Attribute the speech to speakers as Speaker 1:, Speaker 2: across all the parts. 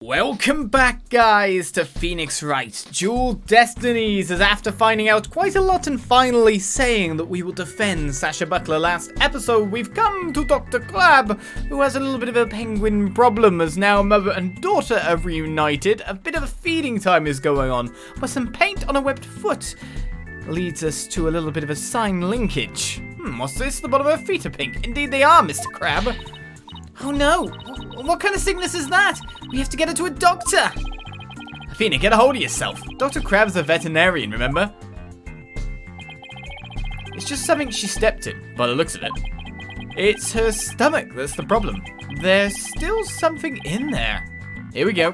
Speaker 1: Welcome back, guys, to Phoenix Wright Dual Destinies, as after finding out quite a lot and finally saying that we will defend Sasha Buckler last episode, we've come to Dr. Crab, who has a little bit of a penguin problem, as now mother and daughter are reunited. A bit of a feeding time is going on, but some paint on a webbed foot leads us to a little bit of a sign linkage. What's this? The bottom of her feet are pink. Indeed they are, Mr. Crab. Oh no! What kind of sickness is that? We have to get her to a doctor! Athena, get a hold of yourself. Dr. Crab's a veterinarian, remember? It's just something she stepped in, by the looks of it. It's her stomach that's the problem. There's still something in there. Here we go.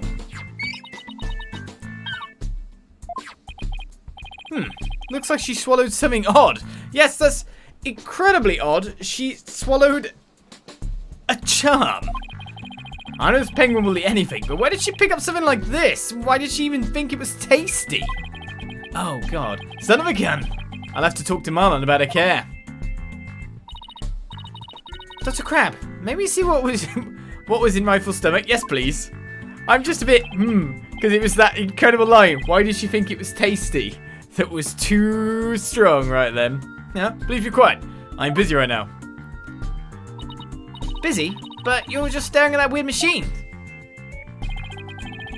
Speaker 1: Looks like she swallowed something odd. Yes, that's incredibly odd. She swallowed a charm. I know this penguin will eat anything, but where did she pick up something like this? Why did she even think it was tasty? Oh god. Son of a gun. I'll have to talk to Marlon about her care. Dr. Crab, may we see what was in Rifle's stomach? Yes, please. I'm just a bit, because it was that incredible line. Why did she think it was tasty? That was too strong right then. Yeah, please be quiet. I'm busy right now. Busy? But you're just staring at that weird machine.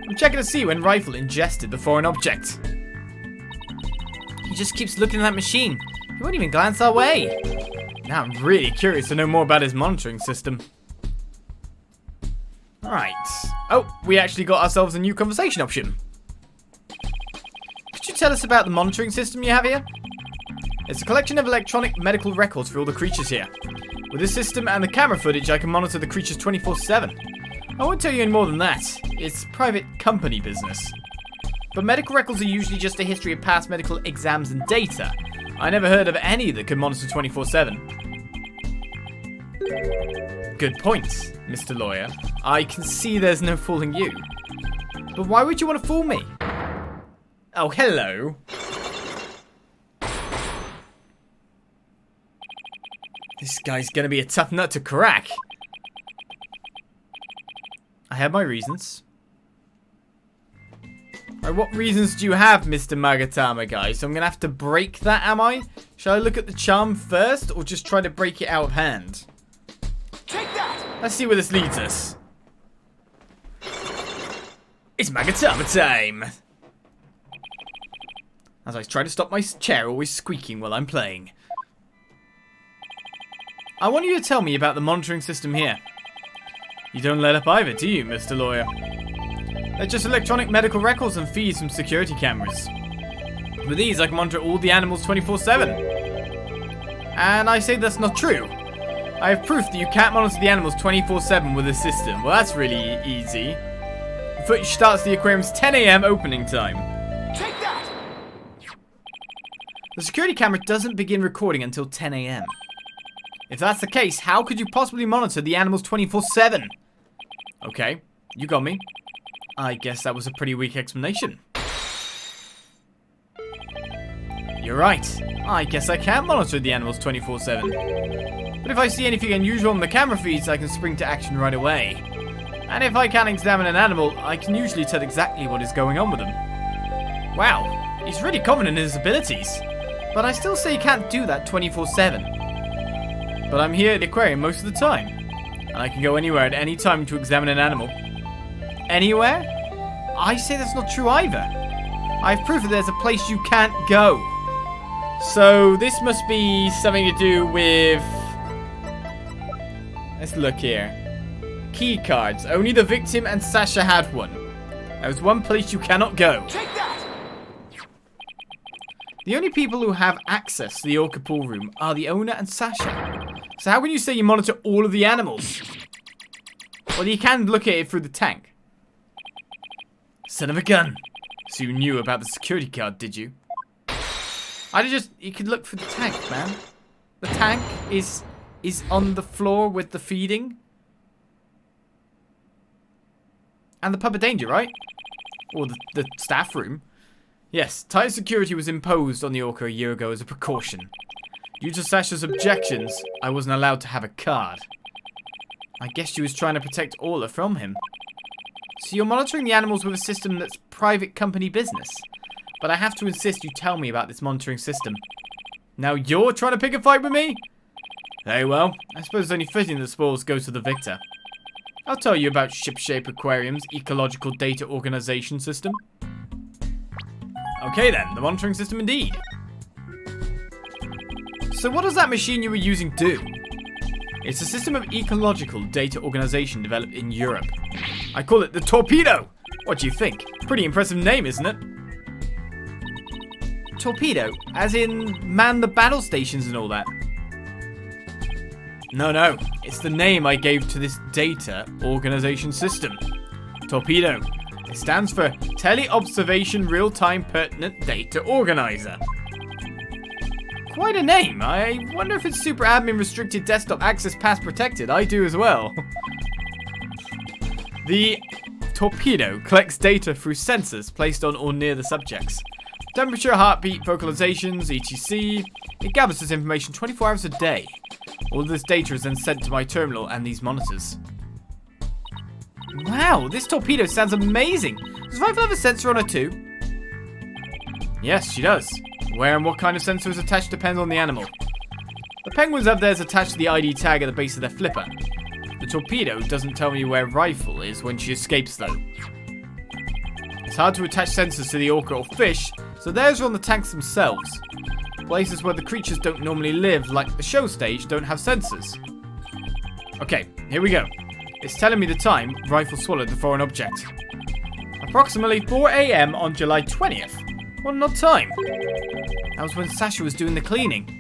Speaker 1: I'm checking to see when Rifle ingested the foreign object. He just keeps looking at that machine. He won't even glance our way. Now I'm really curious to know more about his monitoring system. Alright. Oh, we actually got ourselves a new conversation option. Could you tell us about the monitoring system you have here? It's a collection of electronic medical records for all the creatures here. With this system and the camera footage, I can monitor the creatures 24/7. I won't tell you any more than that. It's private company business. But medical records are usually just a history of past medical exams and data. I never heard of any that could monitor 24/7. Good point, Mr. Lawyer. I can see there's no fooling you. But why would you want to fool me? Oh, hello. This guy's gonna be a tough nut to crack. I have my reasons. Alright, what reasons do you have, Mr. Magatama, guys? So I'm gonna have to break that, am I? Shall I look at the charm first, or just try to break it out of hand? Take that! Let's see where this leads us. It's Magatama time! As I try to stop my chair always squeaking while I'm playing. I want you to tell me about the monitoring system here. You don't let up either, do you, Mr. Lawyer? They're just electronic medical records and feeds from security cameras. With these, I can monitor all the animals 24/7. And I say that's not true. I have proof that you can't monitor the animals 24/7 with this system. Well, that's really easy. The footage starts the aquarium's 10 AM opening time. Take that! The security camera doesn't begin recording until 10 AM. If that's the case, how could you possibly monitor the animals 24/7? Okay, you got me. I guess that was a pretty weak explanation. You're right. I guess I can monitor the animals 24/7. But if I see anything unusual on the camera feeds, I can spring to action right away. And if I can examine an animal, I can usually tell exactly what is going on with them. Wow, he's really confident in his abilities. But I still say he can't do that 24/7. But I'm here at the aquarium most of the time. And I can go anywhere at any time to examine an animal. Anywhere? I say that's not true either. I have proof that there's a place you can't go. So this must be something to do with... Let's look here. Key cards. Only the victim and Sasha had one. There's one place you cannot go. Take that! The only people who have access to the orca pool room are the owner and Sasha. So how can you say you monitor all of the animals? Well, you can look at it through the tank. Son of a gun. So you knew about the security card, did you? You could look through the tank, man. The tank is on the floor with the feeding. And the pub of danger, right? Or the staff room. Yes, tight security was imposed on the orca a year ago as a precaution. Due to Sasha's objections, I wasn't allowed to have a card. I guess she was trying to protect Orla from him. So you're monitoring the animals with a system that's private company business. But I have to insist you tell me about this monitoring system. Now you're trying to pick a fight with me? Very well. I suppose it's only fitting the spoils go to the victor. I'll tell you about Shipshape Aquarium's ecological data organization system. Okay then, the monitoring system indeed. So what does that machine you were using do? It's a system of ecological data organization developed in Europe. I call it the Torpedo! What do you think? Pretty impressive name, isn't it? Torpedo? As in man the battle stations and all that? No. It's the name I gave to this data organization system. Torpedo. It stands for Tele-Observation Real-Time Pertinent Data Organizer. Quite a name. I wonder if it's super admin restricted desktop access pass protected. I do as well. The Torpedo collects data through sensors placed on or near the subjects. Temperature, heartbeat, vocalizations, etc. It gathers this information 24 hours a day. All of this data is then sent to my terminal and these monitors. Wow, this Torpedo sounds amazing. Does Rifle have a sensor on her too? Yes, she does. Where and what kind of sensor is attached depends on the animal. The penguins have theirs attached to the ID tag at the base of their flipper. The Torpedo doesn't tell me where Rifle is when she escapes though. It's hard to attach sensors to the orca or fish, so theirs are on the tanks themselves. Places where the creatures don't normally live, like the show stage, don't have sensors. Okay, here we go. It's telling me the time Rifle swallowed the foreign object. Approximately 4 AM on July 20th. What an odd time. That was when Sasha was doing the cleaning.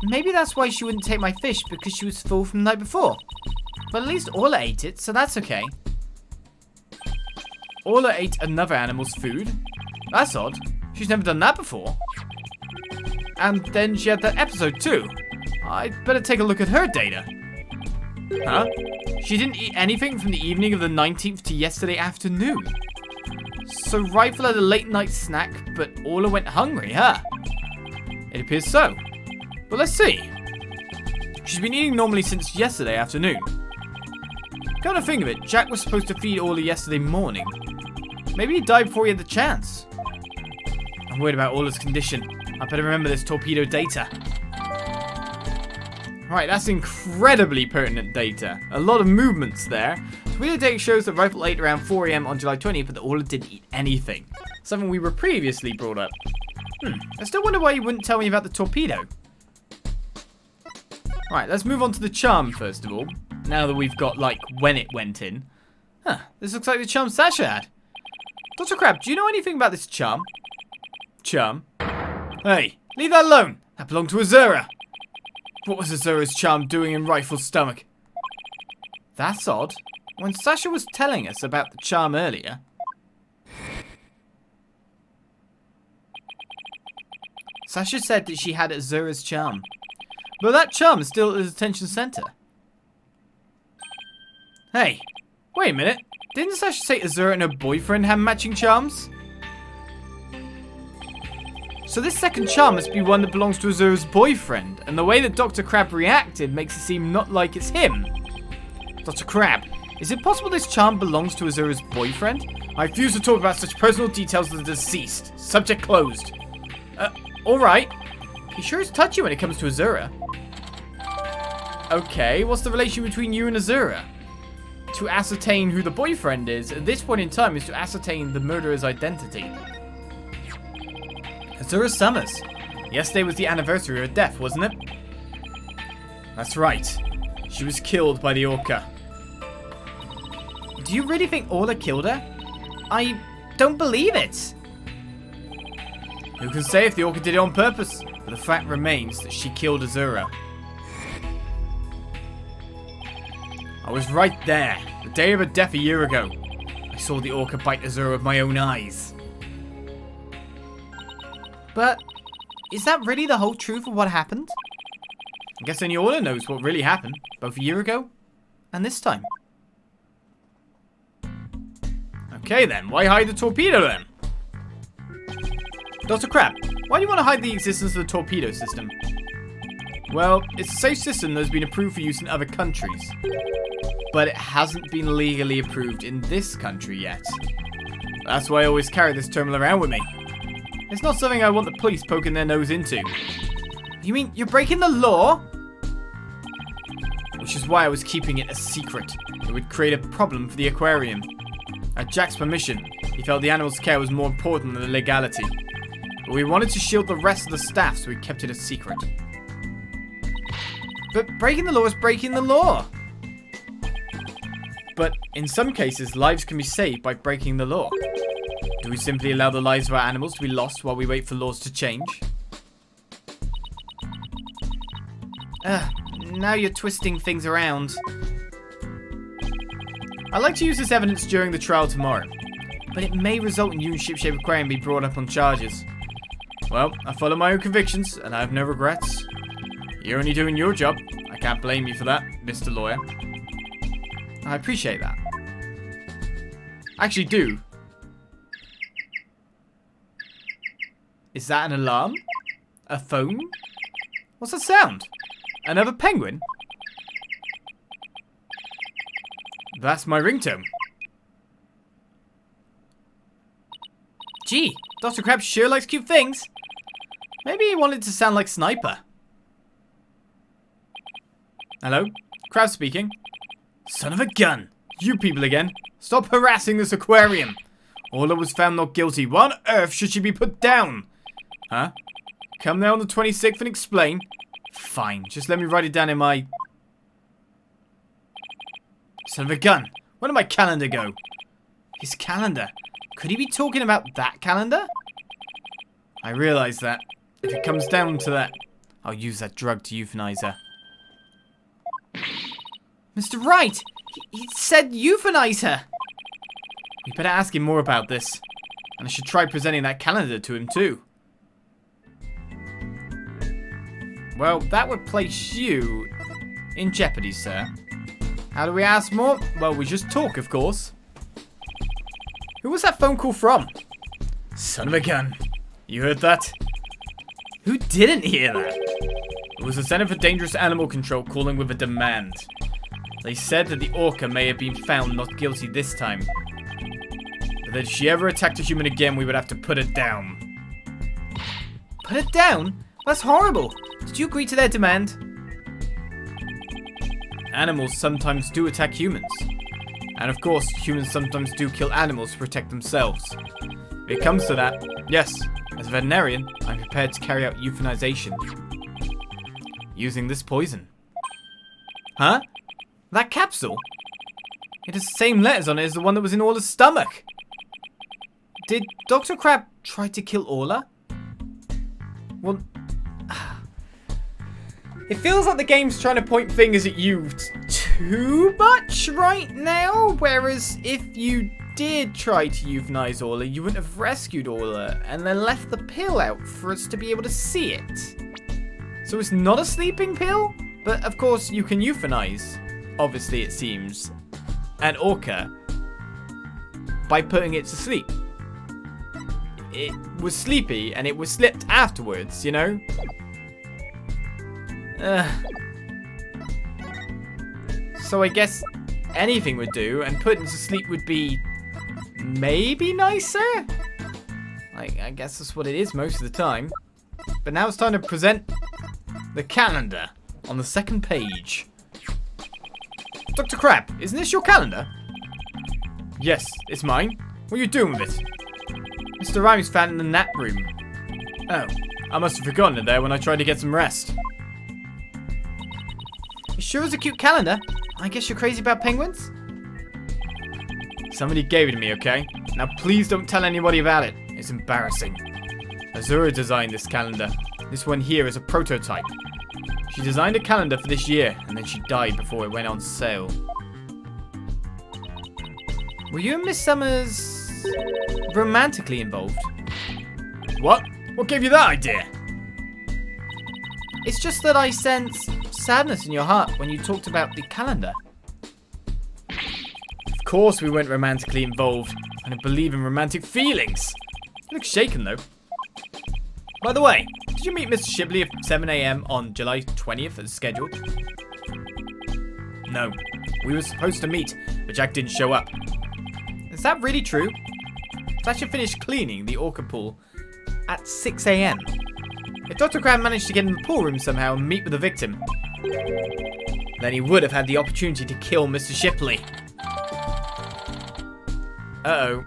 Speaker 1: Maybe that's why she wouldn't take my fish, because she was full from the night before. But at least Orla ate it, so that's okay. Orla ate another animal's food? That's odd. She's never done that before. And then she had that episode too. I'd better take a look at her data. Huh? She didn't eat anything from the evening of the 19th to yesterday afternoon. So Rifle had a late night snack, but Orla went hungry, huh? It appears so. But let's see. She's been eating normally since yesterday afternoon. Come to think of it, Jack was supposed to feed Orla yesterday morning. Maybe he died before he had the chance. I'm worried about Orla's condition. I better remember this Torpedo data. Right, that's incredibly pertinent data. A lot of movements there. Torpedo data shows that Rifle ate around 4 AM on July 20th, but that Orla didn't eat anything. Something we were previously brought up. I still wonder why you wouldn't tell me about the Torpedo. Right, let's move on to the charm first of all. Now that we've got, like, when it went in. Huh, this looks like the charm Sasha had. Dr. Crab, do you know anything about this charm? Charm? Hey, leave that alone. That belonged to Azura. What was Azura's charm doing in Rifle's stomach? That's odd. When Sasha was telling us about the charm earlier... Sasha said that she had Azura's charm. But that charm is still at his attention center. Hey, wait a minute. Didn't Sasha say Azura and her boyfriend have matching charms? So this second charm must be one that belongs to Azura's boyfriend, and the way that Dr. Crab reacted makes it seem not like it's him. Dr. Crab, is it possible this charm belongs to Azura's boyfriend? I refuse to talk about such personal details of the deceased. Subject closed. Alright. He sure is touchy when it comes to Azura. Okay, what's the relation between you and Azura? To ascertain who the boyfriend is, at this point in time, is to ascertain the murderer's identity. Azura Summers. Yesterday was the anniversary of her death, wasn't it? That's right. She was killed by the orca. Do you really think Orla killed her? I don't believe it. Who can say if the orca did it on purpose? But the fact remains that she killed Azura. I was right there, the day of her death a year ago. I saw the orca bite Azura with my own eyes. But, is that really the whole truth of what happened? I guess only Orla knows what really happened, both a year ago and this time. Okay then, why hide the Torpedo then? Dr. Crab, why do you want to hide the existence of the Torpedo system? Well, it's a safe system that has been approved for use in other countries. but it hasn't been legally approved in this country yet. That's why I always carry this terminal around with me. It's not something I want the police poking their nose into. You mean you're breaking the law? Which is why I was keeping it a secret. It would create a problem for the aquarium. At Jack's permission, he felt the animals' care was more important than the legality. But we wanted to shield the rest of the staff, so we kept it a secret. But breaking the law is breaking the law. But in some cases, lives can be saved by breaking the law. Do we simply allow the lives of our animals to be lost while we wait for laws to change? Now you're twisting things around. I'd like to use this evidence during the trial tomorrow, but it may result in you and Shipshape Aquarium being brought up on charges. Well, I follow my own convictions, and I have no regrets. You're only doing your job. I can't blame you for that, Mr. Lawyer. I appreciate that. I actually do. Is that an alarm? A phone? What's that sound? Another penguin? That's my ringtone. Gee, Dr. Crab sure likes cute things. Maybe he wanted to sound like Sniper. Hello? Crab speaking. Son of a gun! You people again. Stop harassing this aquarium. Orla was found not guilty. Why on earth should she be put down? Huh? Come there on the 26th and explain. Fine, just let me write it down in my... Son of a gun. Where did my calendar go? His calendar? Could he be talking about that calendar? I realise that. If it comes down to that, I'll use that drug to euthanize her. Mr. Wright! He said euthanize her! We better ask him more about this. And I should try presenting that calendar to him too. Well, that would place you in jeopardy, sir. How do we ask more? Well, we just talk, of course. Who was that phone call from? Son of a gun. You heard that? Who didn't hear that? It was the Center for Dangerous Animal Control calling with a demand. They said that the orca may have been found not guilty this time. But that if she ever attacked a human again, we would have to put it down. Put it down? That's horrible. Did you agree to their demand? Animals sometimes do attack humans. And of course, humans sometimes do kill animals to protect themselves. If it comes to that, yes, as a veterinarian, I'm prepared to carry out euthanization. Using this poison. Huh? That capsule? It has the same letters on it as the one that was in Orla's stomach. Did Dr. Crab try to kill Orla? Well... It feels like the game's trying to point fingers at you too much right now. Whereas if you did try to euthanize Orla, you wouldn't have rescued Orla and then left the pill out for us to be able to see it. So it's not a sleeping pill? But of course you can euthanize, obviously it seems, an orca by putting it to sleep. It was sleepy and it was slipped afterwards, you know? So I guess anything would do, and putting to sleep would be maybe nicer? I guess that's what it is most of the time. But now it's time to present the calendar on the second page. Dr. Crab, isn't this your calendar? Yes, it's mine. What are you doing with it? Mr. Rhymes found it in the nap room. Oh, I must have forgotten it there when I tried to get some rest. It sure is a cute calendar. I guess you're crazy about penguins? Somebody gave it to me, okay? Now please don't tell anybody about it. It's embarrassing. Azura designed this calendar. This one here is a prototype. She designed a calendar for this year, and then she died before it went on sale. Were you and Miss Summers romantically involved? What? What gave you that idea? It's just that I sense sadness in your heart when you talked about the calendar. Of course we weren't romantically involved. I don't believe in romantic feelings. You look shaken though. By the way, did you meet Mr. Shibley at 7 AM on July 20th as scheduled? No. We were supposed to meet, but Jack didn't show up. Is that really true? Sasha finished cleaning the orca pool at 6 a.m. If Dr. Crab managed to get in the pool room somehow and meet with the victim, then he would have had the opportunity to kill Mr. Shipley. Uh-oh.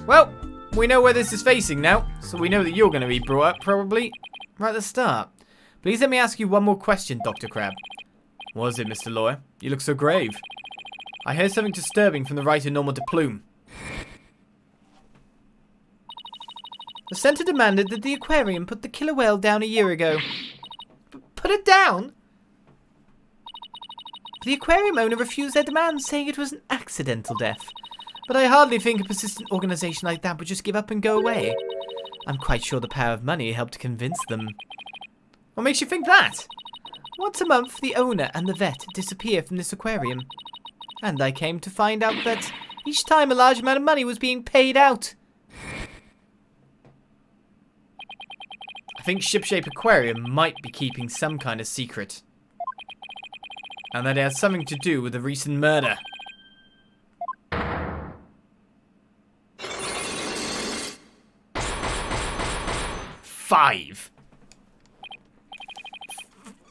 Speaker 1: Well, we know where this is facing now, so we know that you're going to be brought up, probably, right at the start. Please let me ask you one more question, Dr. Crab. What is it, Mr. Lawyer? You look so grave. I heard something disturbing from the writer Norma de Plume. The centre demanded that the aquarium put the killer whale down a year ago. Put it down? The aquarium owner refused their demand, saying it was an accidental death. But I hardly think a persistent organisation like that would just give up and go away. I'm quite sure the power of money helped to convince them. What makes you think that? Once a month, the owner and the vet disappear from this aquarium. And I came to find out that each time a large amount of money was being paid out. I think Shipshape Aquarium might be keeping some kind of secret. And that it has something to do with the recent murder.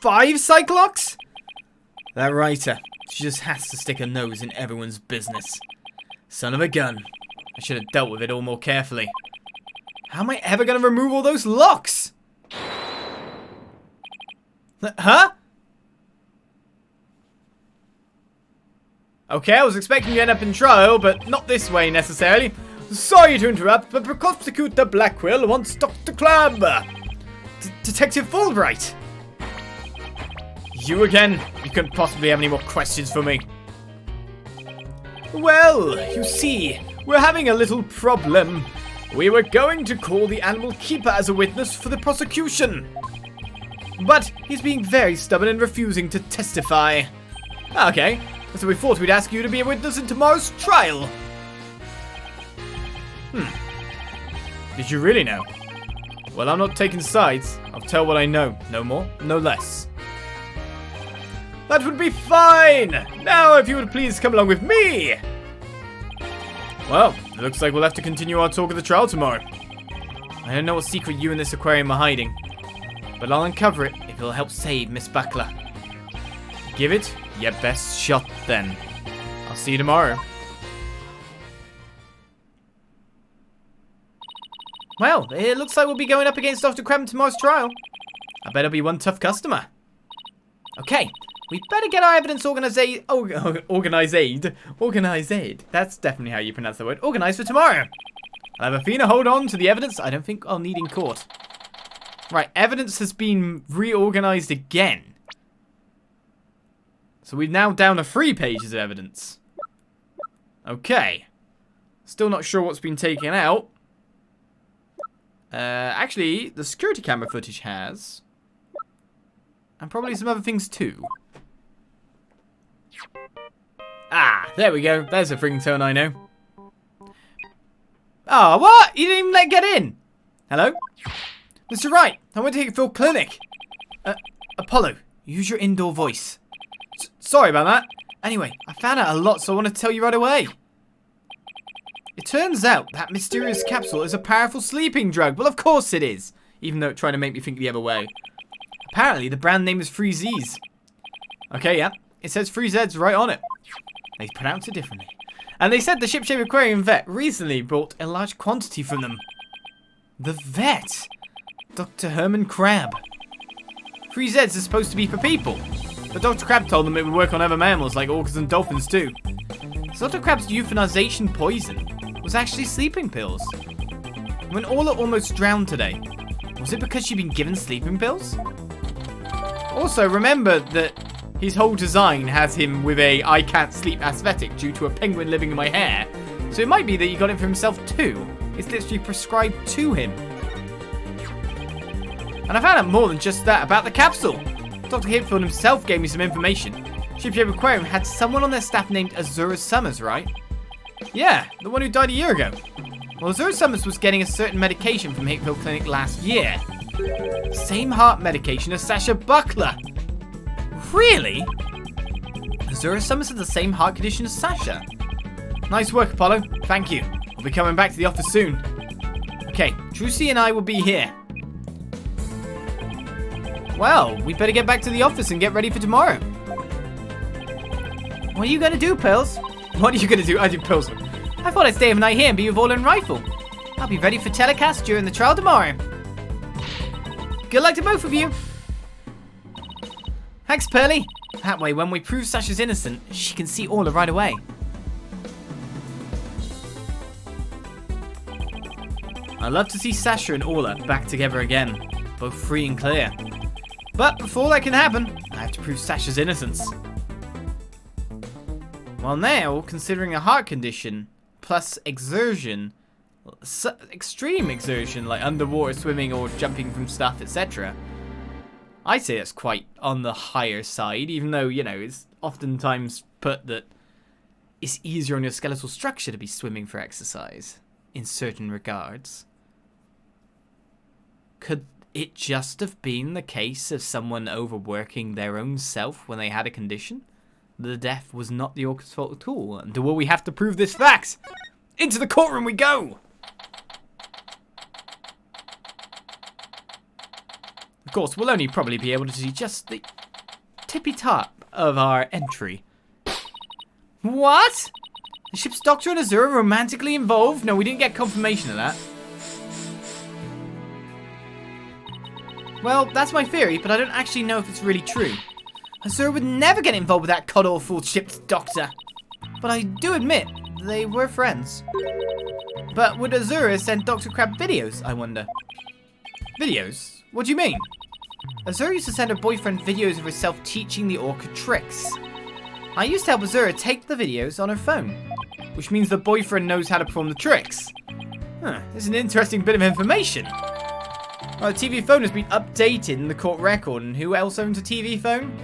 Speaker 1: Five Cyclops? That writer, she just has to stick her nose in everyone's business. Son of a gun. I should have dealt with it all more carefully. How am I ever going to remove all those locks? Huh? Okay, I was expecting to end up in trial, but not this way necessarily. Sorry to interrupt, but Prosecutor Blackwell wants Dr. Crab. Detective Fulbright. You again? You couldn't possibly have any more questions for me. Well, you see, we're having a little problem. We were going to call the animal keeper as a witness for the prosecution. But he's being very stubborn and refusing to testify. Okay, so we thought we'd ask you to be a witness in tomorrow's trial. Did you really know? Well, I'm not taking sides. I'll tell what I know. No more, no less. That would be fine! Now, if you would please come along with me! Well, it looks like we'll have to continue our talk of the trial tomorrow. I don't know what secret you and this aquarium are hiding, but I'll uncover it if it'll help save Miss Buckler. Give it your best shot, then. I'll see you tomorrow. Well, it looks like we'll be going up against Dr. Crab in tomorrow's trial. I bet it'll be one tough customer. Okay, we better get our evidence organized. That's definitely how you pronounce the word. Organized for tomorrow. I'll have Athena hold on to the evidence I don't think I'll need in court. Right, evidence has been reorganized again. So we're now down to 3 pages of evidence. Okay. Still not sure what's been taken out. Actually, the security camera footage has. And probably some other things too. Ah, there we go. There's a ringtone I know. Oh, what? You didn't even let get in. Hello? Mr. Wright, I want to take you for a clinic. Apollo, use your indoor voice. Sorry about that. Anyway, I found out a lot, so I want to tell you right away. It turns out that mysterious capsule is a powerful sleeping drug. Well, of course it is. Even though it tried to make me think the other way. Apparently, the brand name is Freezees. Okay, yeah. It says Freezeds right on it. They pronounce it differently. And they said the Shipshape Aquarium vet recently brought a large quantity from them. The vet? Dr. Herman Crab. Freezeds are supposed to be for people. But Dr. Crab told them it would work on other mammals like orcas and dolphins too. So Dr. Crab's euthanization poison was actually sleeping pills. When Orla almost drowned today, was it because she'd been given sleeping pills? Also, remember that his whole design has him with a I can't sleep aesthetic due to a penguin living in my hair. So it might be that he got it for himself too. It's literally prescribed to him. And I found out more than just that about the capsule. Dr. Hipfield himself gave me some information. Shipshape Aquarium had someone on their staff named Azura Summers, right? Yeah, the one who died a year ago. Well, Azura Summers was getting a certain medication from Hipfield Clinic last year. Same heart medication as Sasha Buckler. Really? Azura summons had the same heart condition as Sasha. Nice work, Apollo. Thank you. I'll be coming back to the office soon. Okay, Trucy and I will be here. Well, we better get back to the office and get ready for tomorrow. What are you going to do, Pearls? What are you going to do? I do Pearls. I thought I'd stay overnight here and be with All-in Rifle. I'll be ready for telecast during the trial tomorrow. Good luck to both of you. Thanks, Pearly. That way, when we prove Sasha's innocent, she can see Orla right away. I'd love to see Sasha and Orla back together again, both free and clear. But before that can happen, I have to prove Sasha's innocence. Well now, considering a heart condition, plus exertion, extreme exertion like underwater swimming or jumping from stuff, etc., I'd say that's quite on the higher side, even though, you know, it's oftentimes put that it's easier on your skeletal structure to be swimming for exercise, in certain regards. Could it just have been the case of someone overworking their own self when they had a condition? The death was not the orca's fault at all, and will we have to prove this fact? Into the courtroom we go! Of course, we'll only probably be able to see just the tippy top of our entry. What? The ship's doctor and Azura romantically involved? No, we didn't get confirmation of that. Well, that's my theory, but I don't actually know if it's really true. Azura would never get involved with that cod-awful ship's doctor. But I do admit, they were friends. But would Azura send Dr. Crab videos, I wonder? Videos? What do you mean? Azura used to send her boyfriend videos of herself teaching the orca tricks. I used to help Azura take the videos on her phone, which means the boyfriend knows how to perform the tricks. Huh, this is an interesting bit of information. Well, the TV phone has been updated in the court record, and who else owns a TV phone?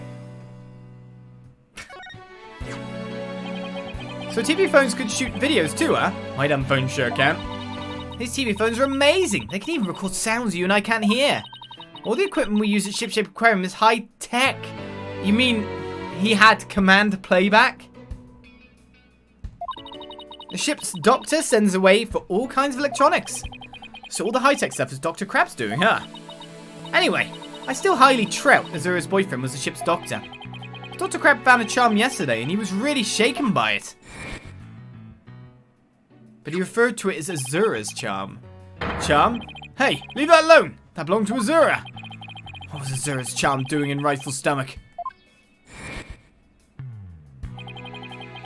Speaker 1: So TV phones could shoot videos too, huh? My dumb phone sure can. These TV phones are amazing. They can even record sounds you and I can't hear. All the equipment we use at Shipshape Aquarium is high tech. You mean he had command playback? The ship's doctor sends away for all kinds of electronics. So all the high-tech stuff is Dr. Crab's doing, huh? Anyway, I still highly trout Azura's boyfriend was the ship's doctor. Dr. Crab found a charm yesterday and he was really shaken by it. But he referred to it as Azura's charm. Charm? Hey, leave that alone! That belonged to Azura! What was Azura's charm doing in Rifle's stomach?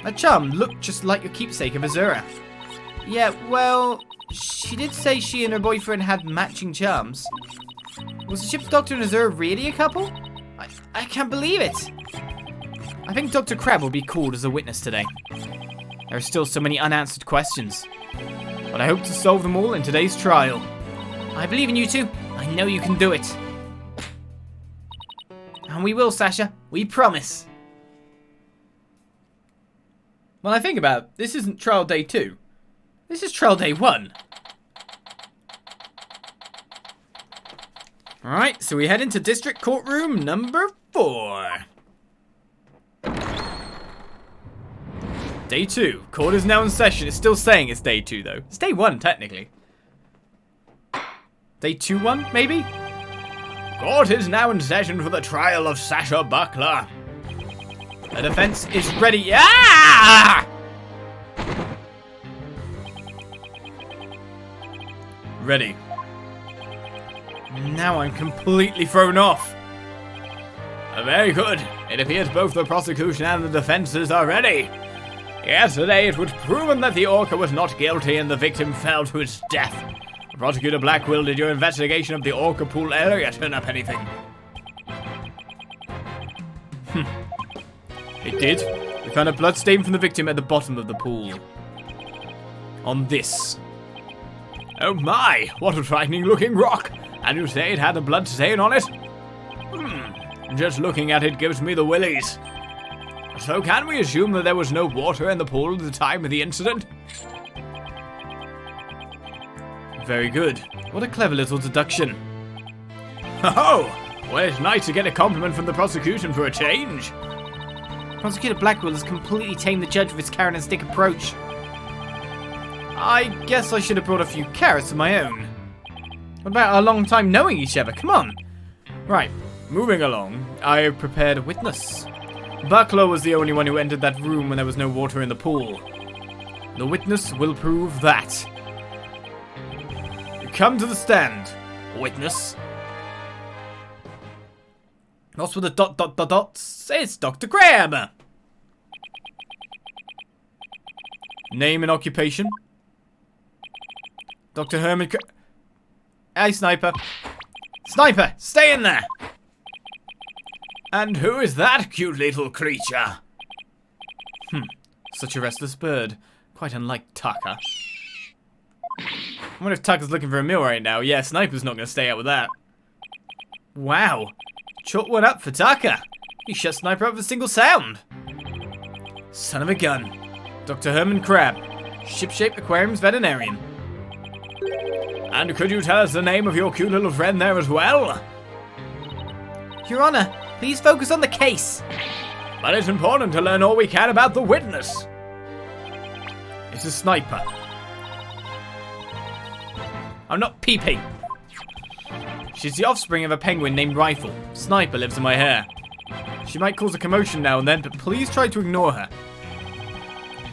Speaker 1: That charm looked just like your keepsake of Azura. Yeah, well, she did say she and her boyfriend had matching charms. Was the ship's doctor and Azura really a couple? I can't believe it! I think Dr. Crab will be called as a witness today. There are still so many unanswered questions, but I hope to solve them all in today's trial. I believe in you two. I know you can do it. And we will, Sasha. We promise. When I think about it, this isn't trial day 2. This is trial day 1. Alright, so we head into district courtroom number 4. Day 2. Court is now in session. It's still saying it's day 2, though. It's day 1, technically. Day 2-1, maybe? Court is now in session for the trial of Sasha Buckler. The defense is ready. Ah! Ready. Now I'm completely thrown off. Very good. It appears both the prosecution and the defenses are ready. Yesterday it was proven that the orca was not guilty and the victim fell to its death. Prosecutor Blackwell, did your investigation of the orca pool area turn up anything? It did. We found a blood stain from the victim at the bottom of the pool. On this. Oh my, what a frightening looking rock. And you say it had a blood stain on it? Just looking at it gives me the willies. So can we assume that there was no water in the pool at the time of the incident? Very good. What a clever little deduction. Oh, well, it's nice to get a compliment from the prosecution for a change. Prosecutor Blackwell has completely tamed the judge with his carrot and stick approach. I guess I should have brought a few carrots of my own. What about our long time knowing each other? Come on. Right, moving along. I have prepared a witness. Buckler was the only one who entered that room when there was no water in the pool. The witness will prove that. Come to the stand, witness. What's with the dots? It's Dr. Graham. Name and occupation? Dr. Herman. Hey, Sniper. Sniper, stay in there. And who is that cute little creature? Such a restless bird. Quite unlike Tucker. I wonder if Tucker's looking for a meal right now. Yeah, Sniper's not going to stay out with that. Wow. Chalk one up for Tucker. He shut Sniper up with a single sound. Son of a gun. Dr. Herman Crab. Ship-shaped aquarium's veterinarian. And could you tell us the name of your cute little friend there as well? Your Honor, please focus on the case. But it's important to learn all we can about the witness. It's a Sniper. I'm not peeping. She's the offspring of a penguin named Rifle. Sniper lives in my hair. She might cause a commotion now and then, but please try to ignore her.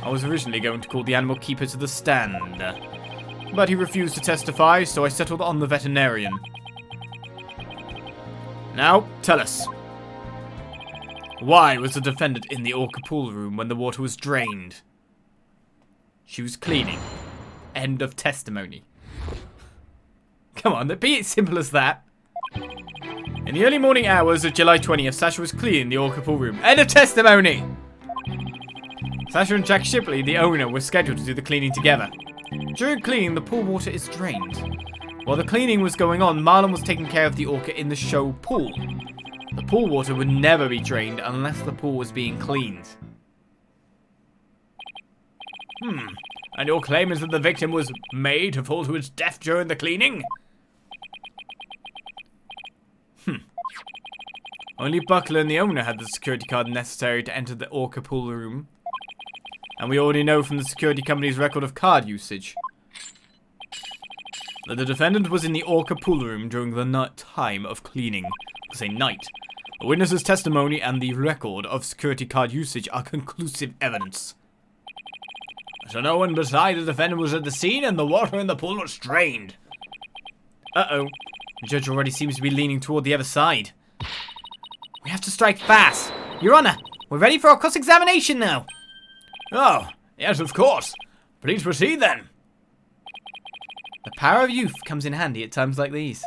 Speaker 1: I was originally going to call the animal keeper to the stand, but he refused to testify, so I settled on the veterinarian. Now, tell us. Why was the defendant in the orca pool room when the water was drained? She was cleaning. End of testimony. Come on, be as simple as that. In the early morning hours of July 20th, Sasha was cleaning the orca pool room. End of testimony! Sasha and Jack Shipley, the owner, were scheduled to do the cleaning together. During cleaning, the pool water is drained. While the cleaning was going on, Marlon was taking care of the orca in the show pool. The pool water would never be drained unless the pool was being cleaned. And your claim is that the victim was made to fall to its death during the cleaning? Only Buckler and the owner had the security card necessary to enter the orca pool room. And we already know from the security company's record of card usage that the defendant was in the orca pool room during the time of cleaning. I say night. The witness's testimony and the record of security card usage are conclusive evidence. So no one besides the defendant was at the scene and the water in the pool was drained. Uh-oh. The judge already seems to be leaning toward the other side. We have to strike fast. Your Honor, we're ready for our cross-examination now. Oh, yes, of course. Please proceed then. The power of youth comes in handy at times like these.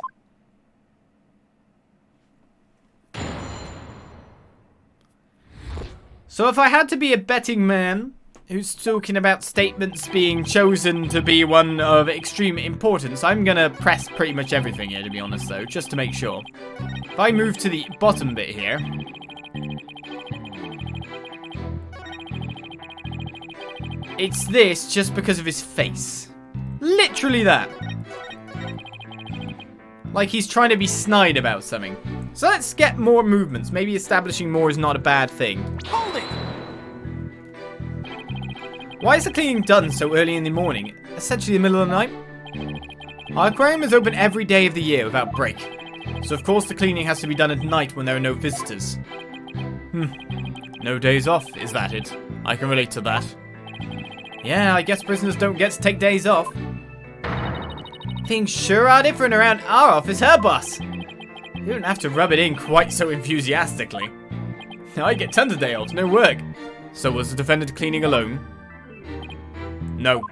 Speaker 1: So if I had to be a betting man who's talking about statements being chosen to be one of extreme importance, I'm gonna press pretty much everything here, to be honest, though, just to make sure. If I move to the bottom bit here, it's this just because of his face. Literally that. Like he's trying to be snide about something. So let's get more movements. Maybe establishing more is not a bad thing. Hold it! Why is the cleaning done so early in the morning? Essentially the middle of the night? Our aquarium is open every day of the year without break. So of course the cleaning has to be done at night when there are no visitors. No days off, is that it? I can relate to that. Yeah, I guess prisoners don't get to take days off. Things sure are different around our office, huh, boss? You don't have to rub it in quite so enthusiastically. I get tons of day off, no work. So was the defendant cleaning alone? No.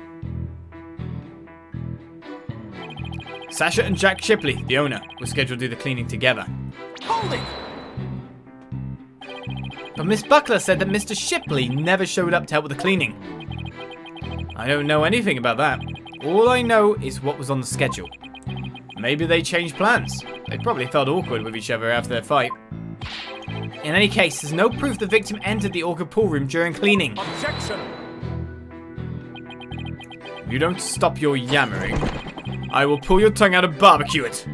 Speaker 1: Sasha and Jack Shipley, the owner, were scheduled to do the cleaning together. Hold it! But Miss Buckler said that Mr. Shipley never showed up to help with the cleaning. I don't know anything about that. All I know is what was on the schedule. Maybe they changed plans. They probably felt awkward with each other after their fight. In any case, there's no proof the victim entered the orca pool room during cleaning. Objection! If you don't stop your yammering, I will pull your tongue out and barbecue it.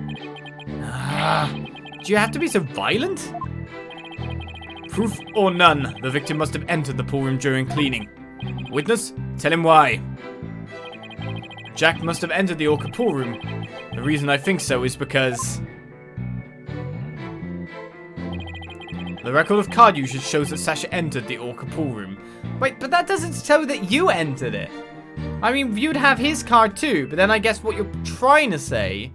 Speaker 1: Do you have to be so violent? Proof or none, the victim must have entered the pool room during cleaning. Witness, tell him why. Jack must have entered the orca pool room. The reason I think so is because the record of card usage shows that Sasha entered the orca pool room. Wait, but that doesn't show that you entered it. I mean, you'd have his card too, but then I guess what you're trying to say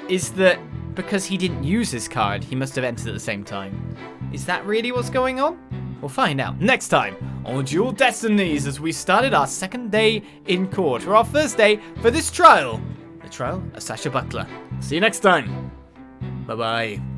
Speaker 1: is that because he didn't use his card, he must have entered at the same time. Is that really what's going on? We'll find out next time on Dual Destinies as we started our second day in court, or our first day for this trial. The trial of Sasha Buckler. See you next time. Bye-bye.